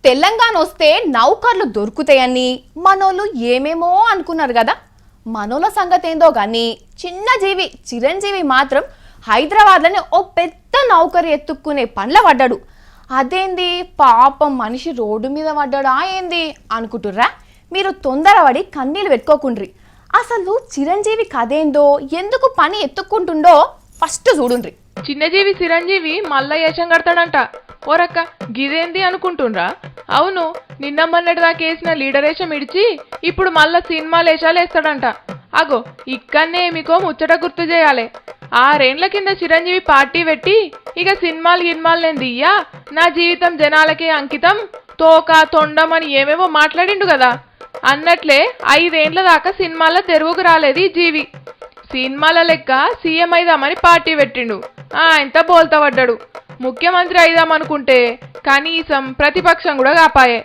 తెలంగాణ వస్తే నౌకర్లు దొరుకుతాయని మనోళ్ళు ఏమేమో అనుకున్నారు కదా. మనోళ్ళ సంగతి ఏందో కానీ చిన్న జీవి చిరంజీవి మాత్రం హైదరాబాద్లోనే ఓ పెద్ద నౌకరు ఎత్తుక్కునే పనిలో పడ్డాడు. అదేంది పాపం మనిషి రోడ్డు మీద పడ్డాడా ఏంది అనుకుంటుర్రా? మీరు తొందరపడి కన్నీళ్ళు పెట్టుకోకుండ్రి. అసలు చిరంజీవి కదేందో ఎందుకు పని ఎత్తుక్కుంటుండో ఫస్ట్ చూడుండ్రి. చిన్నజీవి చిరంజీవి మళ్ళా యశం కడతాడంట. ఓరక్క గిదేంది అనుకుంటుండ్రా? అవును, నిన్న మొన్నటి దాకా వేసిన లీడరేషం ఇడిచి ఇప్పుడు మళ్ళా సినిమాలు వేషాలు వేస్తాడంట. అగో ఇక్కడనే మీకో ముచ్చట గుర్తు చేయాలి. 6 ఏళ్ల కింద చిరంజీవి పార్టీ పెట్టి ఇక సినిమాలు గిన్మాలు నేను దియ్యా, నా జీవితం జనాలకే అంకితం, తోక తొండం అని ఏమేమో మాట్లాడిండు కదా. అన్నట్లే 5 ఏళ్ల దాకా సినిమాల్లో తెరువుకు రాలేదు ఈ జీవి. సినిమాల లెక్క సీఎం అయిదామని పార్టీ పెట్టిండు. ఇంత బోల్తా పడ్డాడు. ముఖ్యమంత్రి అయిదామనుకుంటే కనీసం ప్రతిపక్షం కూడా కాపాయే.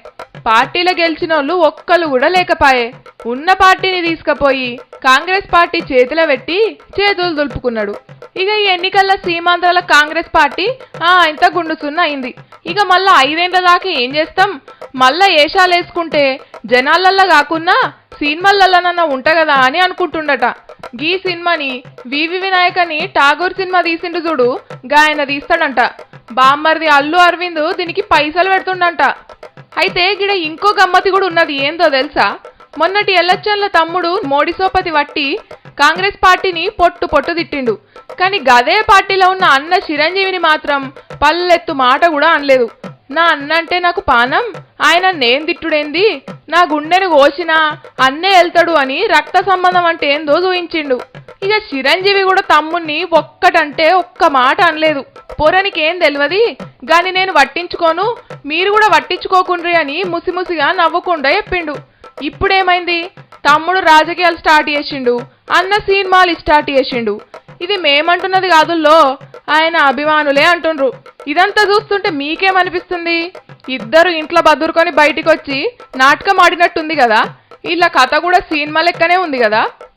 పార్టీలో గెలిచిన వాళ్ళు ఒక్కళ్ళు కూడా లేకపాయే. ఉన్న పార్టీని తీసుకుపోయి కాంగ్రెస్ పార్టీ చేతిలో పెట్టి చేతులు దులుపుకున్నాడు. ఇక ఈ ఎన్నికల్లో సీమాంధ్రాల కాంగ్రెస్ పార్టీ ఇంత గుండు సున్న అయింది. ఇక మళ్ళా 5 ఏళ్ల దాకా ఏం చేస్తాం? మళ్ళా ఏషాలు వేసుకుంటే జనాలల్లా కాకున్నా సినిమాలల్లనన్నా ఉంటా కదా అని అనుకుంటుండట. గీ సినిమాని వివి వినాయకని ఠాగూర్ సినిమా తీసిండు చూడు, గాయన తీస్తాడంట. బామ్మర్ది అల్లు అరవింద్ దీనికి పైసలు పెడుతుండంట. అయితే గిడ ఇంకో గమ్మతి కూడా ఉన్నది. ఏందో తెలుసా? మొన్నటి ఎలక్షన్ల తమ్ముడు మోడీ సోపతి వట్టి కాంగ్రెస్ పార్టీని పొట్టు పొట్టు తిట్టిండు. కానీ గదే పార్టీలో ఉన్న అన్న చిరంజీవిని మాత్రం పల్లెత్తు మాట కూడా అనలేదు. నా అన్న అంటే నాకు పానం, ఆయన నేను తిట్టుడేంది, నా గుండెను కోసినా అన్నే వెళ్తాడు అని రక్త సంబంధం అంటే ఏందో చూయించిండు. ఇక చిరంజీవి కూడా తమ్ముణ్ణి ఒక్కటంటే ఒక్క మాట అనలేదు. పొరనికేం తెలియదు గాని నేను పట్టించుకోను, మీరు కూడా పట్టించుకోకుండ్రి అని ముసిముసిగా నవ్వకుండా చెప్పిండు. ఇప్పుడేమైంది? తమ్ముడు రాజకీయాలు స్టార్ట్ చేసిండు, అన్న సినిమాలు స్టార్ట్ చేసిండు. ఇది మేమంటున్నది కాదుల్లో, ఆయన అభిమానులే అంటుండ్రు. ఇదంతా చూస్తుంటే మీకేమనిపిస్తుంది? ఇద్దరు ఇంట్లో బదురుకొని బయటికి వచ్చి నాటకం ఆడినట్టుంది కదా. ఇలా కథ కూడా సినిమా లెక్కనే ఉంది కదా.